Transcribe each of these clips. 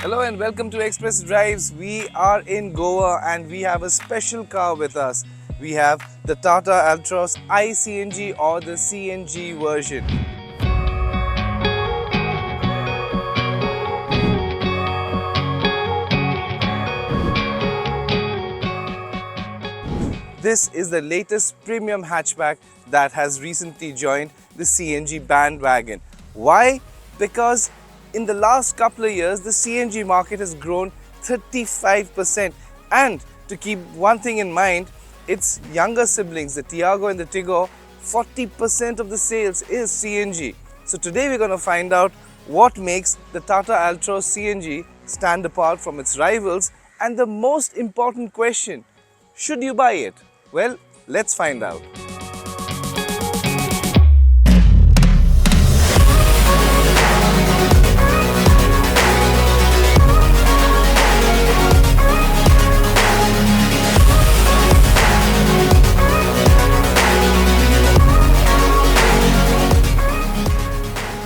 Hello and welcome to Express Drives. We are in Goa and we have a special car with us. We have the Tata Altroz CNG or the CNG version. This is the latest premium hatchback that has recently joined the CNG bandwagon. Why? Because in the last couple of years, the CNG market has grown 35%. And to keep one thing in mind, its younger siblings, the Tiago and the Tigor, 40% of the sales is CNG. So today we're going to find out what makes the Tata Altroz CNG stand apart from its rivals, and the most important question, should you buy it? Well, let's find out.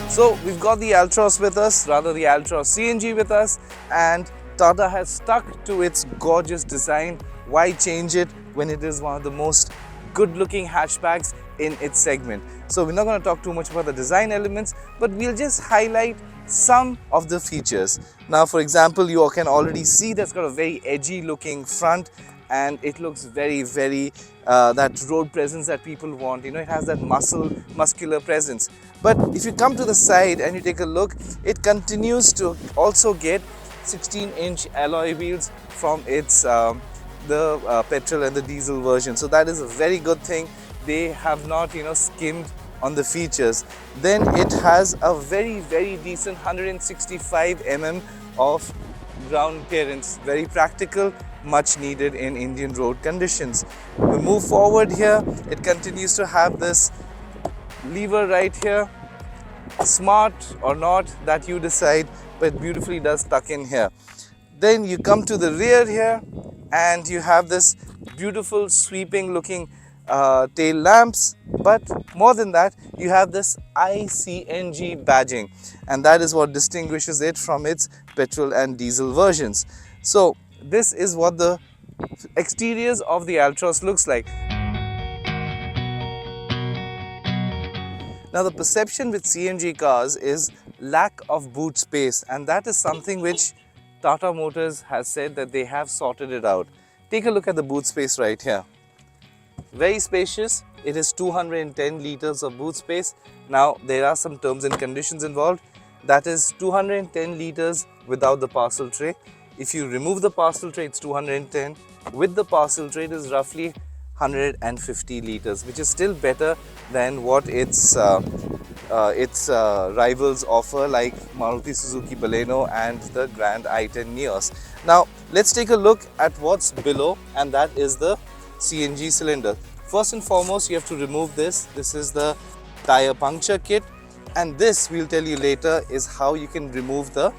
So we've got the Altroz with us, rather the Altroz CNG with us, and Tata has stuck to its gorgeous design. Why change it when it is one of the most good-looking hatchbacks in its segment? So we're not going to talk too much about the design elements, but we'll just highlight some of the features. Now, for example, you can already see that's got a very edgy looking front, and it looks very that road presence that people want. You know, it has that muscular presence. But if you come to the side and you take a look, it continues to also get 16-inch alloy wheels from its the petrol and the diesel version. So that is a very good thing. They have not, skimmed on the features. Then it has a very decent 165 mm of ground clearance. Very practical, much needed in Indian road conditions. We move forward here. It continues to have this lever right here. Smart or not, that you decide, but beautifully does tuck in here. Then you come to the rear here and you have this beautiful sweeping looking tail lamps, but more than that, you have this iCNG badging, and that is what distinguishes it from its petrol and diesel versions. So this is what the exteriors of the Altroz looks like. Now, the perception with CNG cars is lack of boot space, and that is something which Tata Motors has said that they have sorted it out. Take a look at the boot space right here. Very spacious. It is 210 liters of boot space. Now, there are some terms and conditions involved. That is 210 liters without the parcel tray. If you remove the parcel tray, it's 210. With the parcel tray, it is roughly 150 liters, which is still better than what its rivals offer, like Maruti Suzuki Baleno and the Grand i10 Neos. Now, let's take a look at what's below, and that is the CNG cylinder. First and foremost, you have to remove this. This is the tire puncture kit, and this, we'll tell you later, is how you can remove the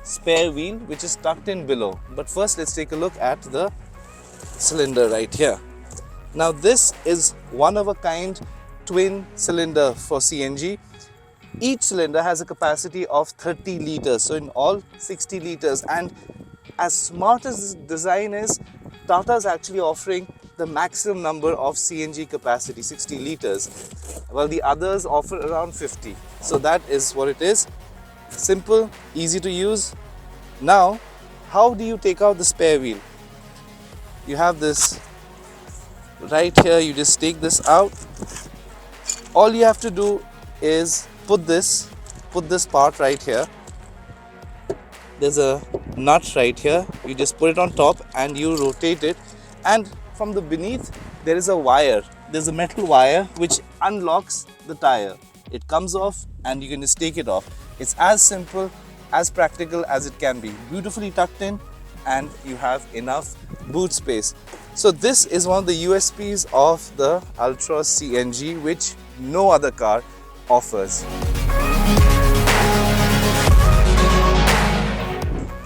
spare wheel, which is tucked in below. But first, let's take a look at the cylinder right here. Now, this is one-of-a-kind twin cylinder for CNG. Each cylinder has a capacity of 30 liters, so in all 60 liters. And as smart as this design is, Tata is actually offering the maximum number of CNG capacity, 60 liters, while the others offer around 50. So that is what it is. Simple, easy to use. Now, how do you take out the spare wheel? You have this right here. You just take this out. All you have to do is put this part right here. There's a nut right here. You just put it on top and you rotate it, and from the beneath there is a wire. There's a metal wire which unlocks the tire. It comes off and you can just take it off. It's as simple, as practical as it can be. Beautifully tucked in, and you have enough boot space. So this is one of the USPs of the Altroz CNG, which no other car offers.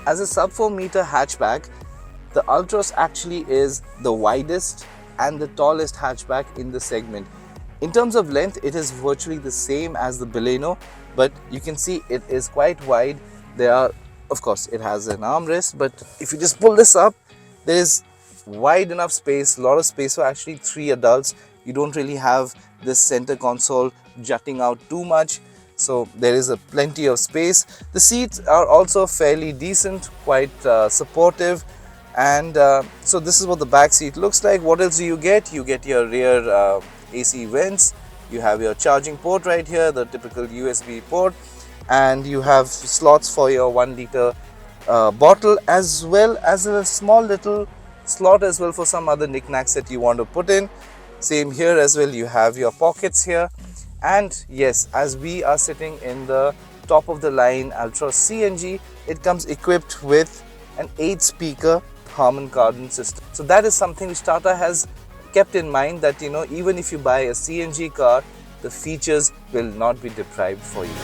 As a sub 4 meter hatchback, the Altroz actually is the widest and the tallest hatchback in the segment. In terms of length, it is virtually the same as the Baleno, but you can see it is quite wide. There are Of course, it has an armrest, but if you just pull this up, there is wide enough space, a lot of space for actually 3 adults. You don't really have this center console jutting out too much, so there is a plenty of space. The seats are also fairly decent, quite supportive, and so this is what the back seat looks like. What else do you get? You get your rear AC vents, you have your charging port right here, the typical USB port, and you have slots for your 1 liter bottle, as well as a small little slot as well for some other knickknacks that you want to put in. Same here as well, you have your pockets here. And yes, as we are sitting in the top of the line Altroz CNG, it comes equipped with an 8-speaker Harman Kardon system. So that is something which Tata has kept in mind, that even if you buy a CNG car, the features will not be deprived for you.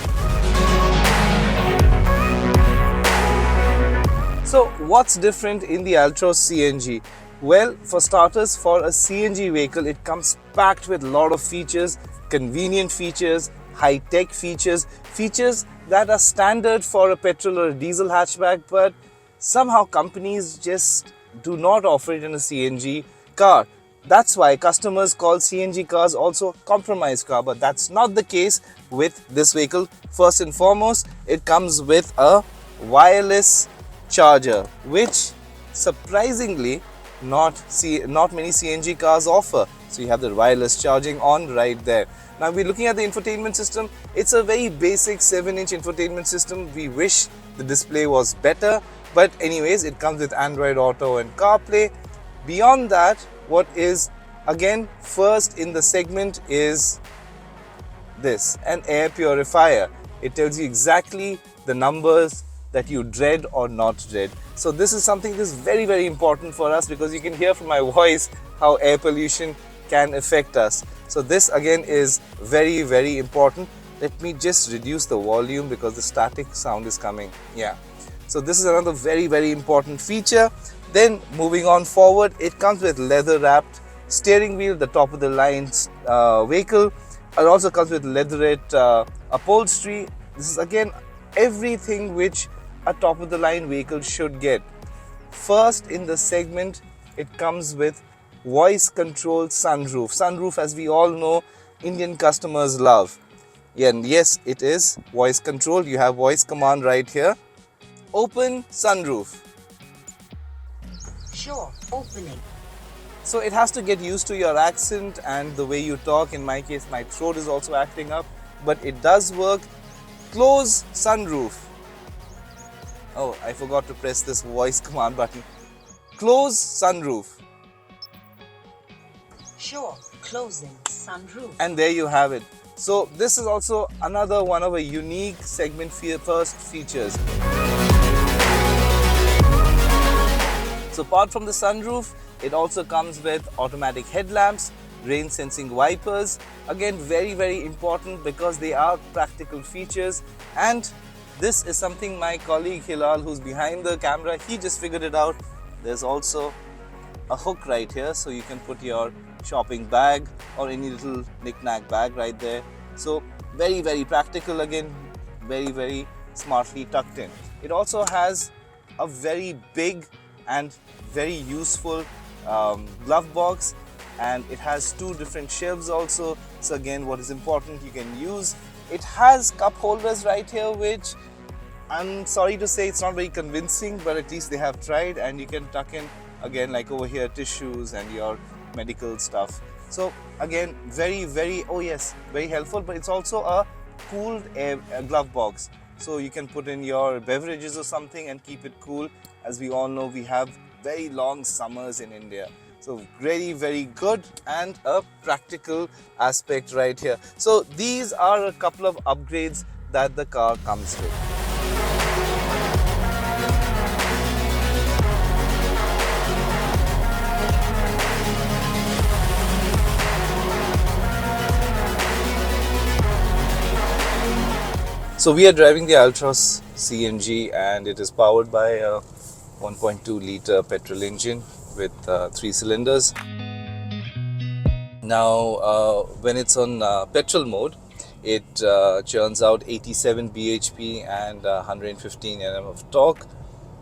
So what's different in the Altroz CNG? Well, for starters, for a CNG vehicle, it comes packed with a lot of features, convenient features, high-tech features, features that are standard for a petrol or a diesel hatchback, but somehow companies just do not offer it in a CNG car. That's why customers call CNG cars also compromise car, but that's not the case with this vehicle. First and foremost, it comes with a wireless charger, which surprisingly not many CNG cars offer. So you have the wireless charging on right there. Now we're looking at the infotainment system. It's a very basic 7-inch infotainment system. We wish the display was better, but anyways, it comes with Android Auto and CarPlay. Beyond that, what is again first in the segment is this, an air purifier. It tells you exactly the numbers that you dread or not dread. So this is something that is very, very important for us, because you can hear from my voice how air pollution can affect us. So this again is very, very important. Let me just reduce the volume because the static sound is coming. Yeah. So this is another very, very important feature. Then moving on forward, it comes with leather wrapped steering wheel, the top of the line vehicle. It also comes with leatherette upholstery. This is again everything which a top of the line vehicle should get. First in the segment, it comes with voice controlled sunroof. Sunroof, as we all know, Indian customers love. Yeah, and yes, it is voice controlled. You have voice command right here. Open sunroof. Sure, opening. So it has to get used to your accent and the way you talk. In my case, my throat is also acting up, but it does work. Close sunroof. Oh, I forgot to press this voice command button. Close sunroof. Sure, closing sunroof. And there you have it. So this is also another one of a unique segment first features. So apart from the sunroof, it also comes with automatic headlamps, rain sensing wipers. Again, very, very important because they are practical features. And this is something my colleague Hilal, who's behind the camera, he just figured it out. There's also a hook right here, so you can put your shopping bag or any little knick-knack bag right there. So very, very practical, again, very, very smartly tucked in. It also has a very big and very useful glove box, and it has 2 different shelves also. So again, what is important, you can use. It has cup holders right here, which I'm sorry to say it's not very convincing, but at least they have tried, and you can tuck in again, like over here, tissues and your medical stuff. So again, very, very, oh yes, very helpful. But it's also a cooled air glove box, so you can put in your beverages or something and keep it cool. As we all know, we have very long summers in India. So very, very good and a practical aspect right here. So these are a couple of upgrades that the car comes with. So we are driving the Altroz CNG, and it is powered by a 1.2 liter petrol engine with 3 cylinders. Now when it's on petrol mode, It churns out 87 bhp and 115 Nm of torque.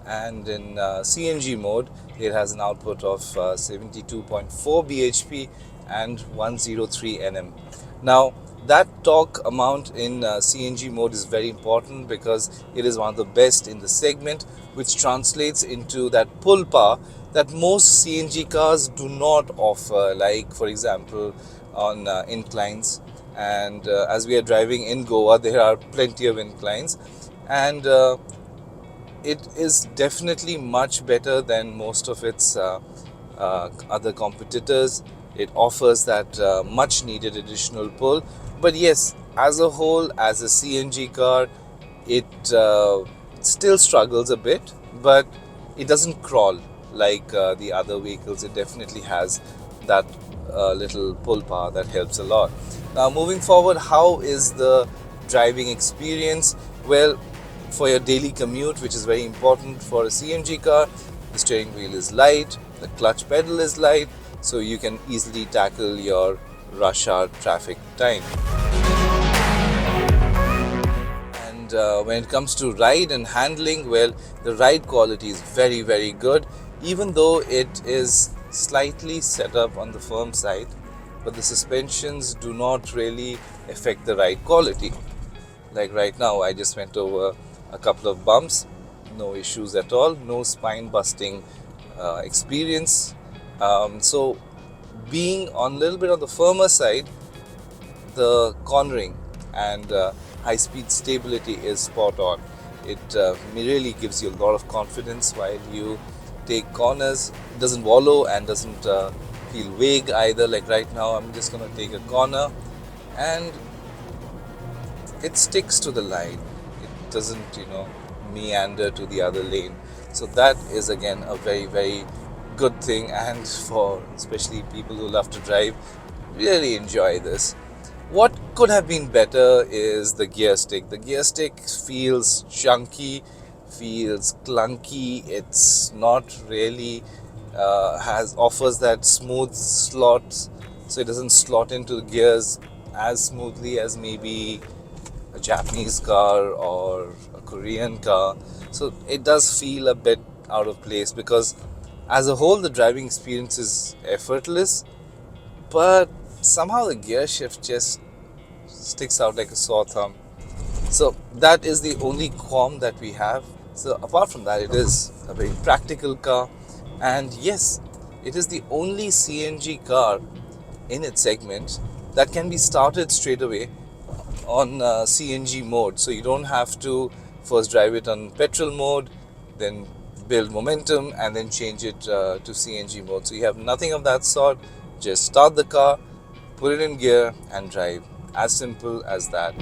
And in CNG mode, it has an output of 72.4 bhp and 103 Nm. Now, that torque amount in CNG mode is very important because it is one of the best in the segment, which translates into that pull power that most CNG cars do not offer, like for example on inclines. And as we are driving in Goa, there are plenty of inclines, and it is definitely much better than most of its other competitors. It offers that much needed additional pull. But yes, as a whole, as a CNG car, it still struggles a bit, but it doesn't crawl like the other vehicles. It definitely has that little pull power that helps a lot. Now, moving forward, how is the driving experience? Well, for your daily commute, which is very important for a CNG car, the steering wheel is light, the clutch pedal is light, so you can easily tackle your rush hour traffic time. And when it comes to ride and handling, well, the ride quality is very, very good, even though it is slightly set up on the firm side, but the suspensions do not really affect the ride quality. Like right now, I just went over a couple of bumps, no issues at all, no spine busting experience. So being on a little bit on the firmer side, the cornering and high speed stability is spot on. It really gives you a lot of confidence while you take corners. It doesn't wallow and doesn't feel vague either. Like right now, I'm just going to take a corner and it sticks to the line. It doesn't, meander to the other lane. So that is again a very, very good thing, and for especially people who love to drive, really enjoy this. What could have been better is the gear stick. The gear stick feels chunky, feels clunky. It's not really offers that smooth slots, so it doesn't slot into the gears as smoothly as maybe a Japanese car or a Korean car. So it does feel a bit out of place, because as a whole the driving experience is effortless, but somehow the gear shift just sticks out like a sore thumb. So that is the only qualm that we have. So apart from that, it is a very practical car, and yes, it is the only CNG car in its segment that can be started straight away on CNG mode. So you don't have to first drive it on petrol mode, then build momentum and then change it to CNG mode. So you have nothing of that sort. Just start the car, put it in gear and drive. As simple as that.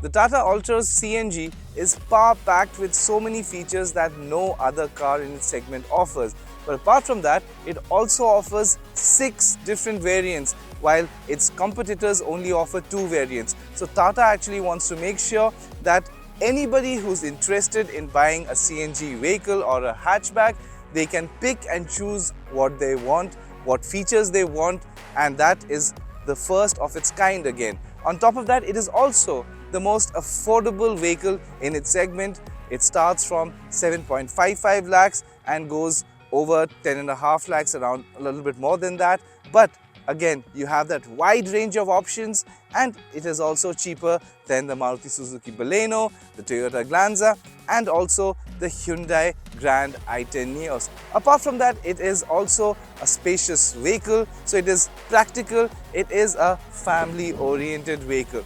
The Tata Altroz CNG is power-packed with so many features that no other car in its segment offers. But apart from that, it also offers 6 different variants, while its competitors only offer 2 variants. So Tata actually wants to make sure that anybody who's interested in buying a CNG vehicle or a hatchback, they can pick and choose what they want, what features they want, and that is the first of its kind again. On top of that, it is also the most affordable vehicle in its segment. It starts from 7.55 lakhs and goes over 10.5 lakhs, around a little bit more than that. But again, you have that wide range of options, and it is also cheaper than the Maruti Suzuki Baleno, the Toyota Glanza, and also the Hyundai Grand i10 Nios. Apart from that, it is also a spacious vehicle, so it is practical, it is a family-oriented vehicle.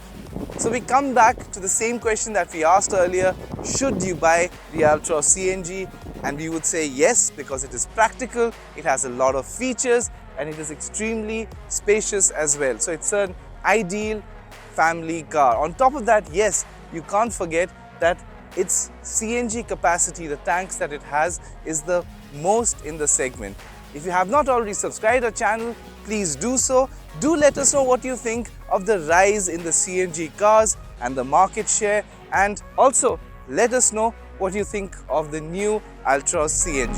So we come back to the same question that we asked earlier: should you buy the Altroz CNG? And we would say yes, because it is practical, it has a lot of features, and it is extremely spacious as well. So it's an ideal family car. On top of that, yes, you can't forget that its CNG capacity, the tanks that it has, is the most in the segment. If you have not already subscribed our channel, please do so. Do let us know what you think of the rise in the CNG cars and the market share, and also let us know what you think of the new Altroz CNG.